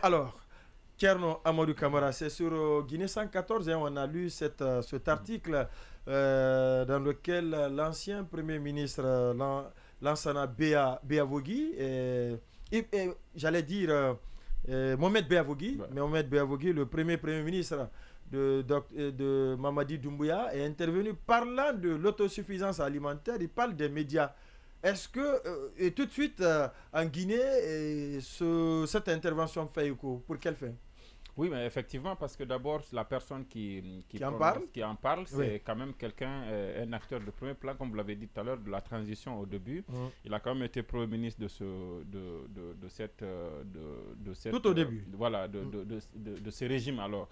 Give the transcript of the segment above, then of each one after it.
Alors, Thierno Amadou Camara, c'est sur Guinée 114, hein, on a lu cet article dans lequel l'ancien Premier ministre Lansana Beavogui, j'allais dire Mohamed Beavogui, ouais. Mohamed Beavogui, le Premier ministre de Mamadi Doumbouya, est intervenu parlant de l'autosuffisance alimentaire. Il parle des médias. Est-ce que, et tout de suite, en Guinée, cette intervention fait écho? Pour quelle fin? Oui, mais effectivement, parce que d'abord, la personne qui en parle, c'est oui. Quand même quelqu'un, un acteur de premier plan, comme vous l'avez dit tout à l'heure, de la transition au début. Il a quand même été Premier ministre de cette... Tout au début. Voilà, de ce régime alors.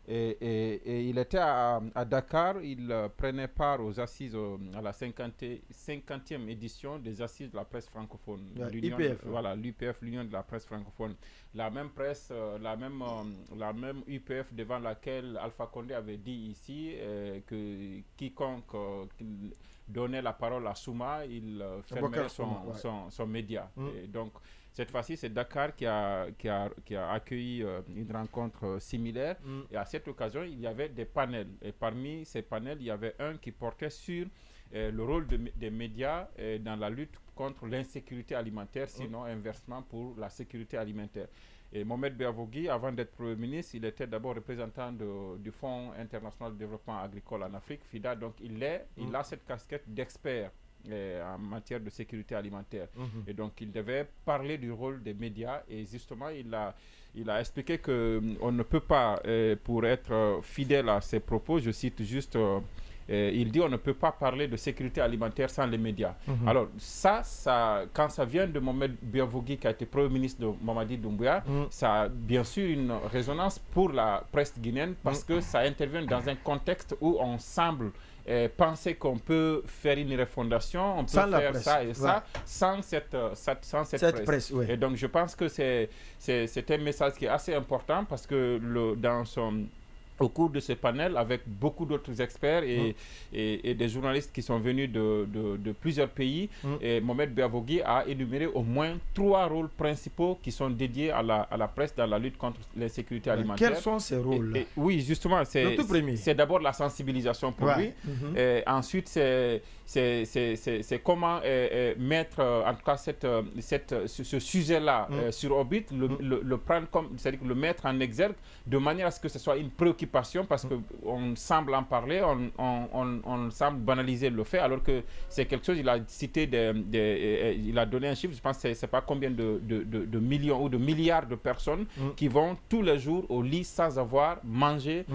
Et il était à Dakar, il prenait part aux assises, à la 50e édition des assises de la presse francophone. l'UPF. Voilà, l'UPF, l'Union de la presse francophone. La même presse, la même UPF devant laquelle Alpha Condé avait dit ici que quiconque donnait la parole à Souma, il fermait son média. Et donc, cette fois-ci, c'est Dakar qui a accueilli une rencontre similaire. Et à cette occasion, il y avait des panels. Et parmi ces panels, il y avait un qui portait sur le rôle des médias dans la lutte contre l'insécurité alimentaire, sinon inversement pour la sécurité alimentaire. Et Mohamed Beavogui, avant d'être Premier ministre, il était d'abord représentant du Fonds international de développement agricole en Afrique, FIDA. Donc il a cette casquette d'expert en matière de sécurité alimentaire. Et donc il devait parler du rôle des médias. Et justement, il a expliqué qu'on ne peut pas, pour être fidèle à ses propos, je cite juste... il dit on ne peut pas parler de sécurité alimentaire sans les médias. Alors ça, quand ça vient de Mohamed Beavogui qui a été Premier ministre de Mamadi Doumbouya, ça a bien sûr une résonance pour la presse guinéenne parce que ça intervient dans un contexte où on semble penser qu'on peut faire une refondation, on peut faire ça et ça sans cette presse. Oui. Et donc je pense que c'est un message qui est assez important parce que au cours de ce panel, avec beaucoup d'autres experts et des journalistes qui sont venus de plusieurs pays, et Mohamed Beavogui a énuméré au moins 3 rôles principaux qui sont dédiés à la presse dans la lutte contre l'insécurité alimentaire. Quels sont ces rôles? Oui, justement, c'est d'abord la sensibilisation pour lui. Ensuite, c'est comment mettre, en tout cas, ce sujet-là sur orbite, le prendre comme, c'est-à-dire le mettre en exergue de manière à ce que ce soit une préoccupation parce qu'on semble en parler, on semble banaliser le fait alors que c'est quelque chose, il a cité, il a donné un chiffre, je pense que c'est pas combien de millions ou de milliards de personnes qui vont tous les jours au lit sans avoir mangé,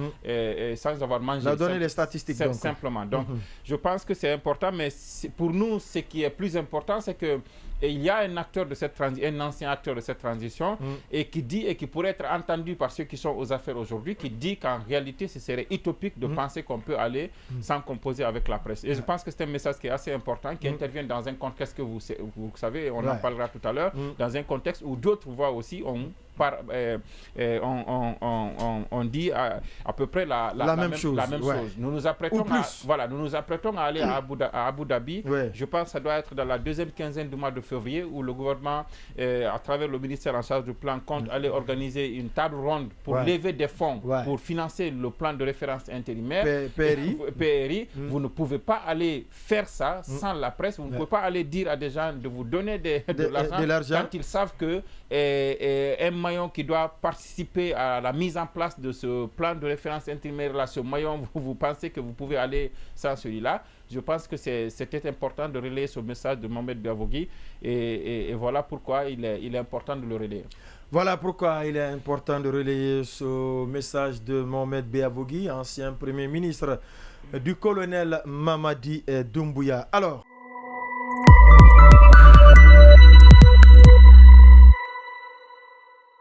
sans avoir mangé. Il a donné les statistiques. Simplement. Donc, je pense que c'est important, mais pour nous, ce qui est plus important, c'est que il y a un acteur de cette un ancien acteur de cette transition et qui dit et qui pourrait être entendu par ceux qui sont aux affaires aujourd'hui, qui dit qu'en réalité ce serait utopique de penser qu'on peut aller sans composer avec la presse. Et je pense que c'est un message qui est assez important, qui intervient dans un contexte que vous savez, on en parlera tout à l'heure, dans un contexte où d'autres voix aussi on dit à peu près la même chose. Nous nous apprêtons à aller à Abu Dhabi. Je pense que ça doit être dans la deuxième quinzaine du mois de février où le gouvernement, à travers le ministère en charge du plan, compte aller organiser une table ronde pour lever des fonds pour financer le plan de référence intérimaire PRI. Vous ne pouvez pas aller faire ça sans la presse. Vous ne pouvez pas aller dire à des gens de vous donner de l'argent quand ils savent que un maillon qui doit participer à la mise en place de ce plan de référence intérimaire là, ce maillon, vous pensez que vous pouvez aller sans celui-là. Je pense que c'était important de relayer ce message de Mohamed Beavogui et voilà pourquoi il est important de le relayer. Voilà pourquoi il est important de relayer ce message de Mohamed Beavogui, ancien Premier ministre du colonel Mamadi Doumbouya. Alors...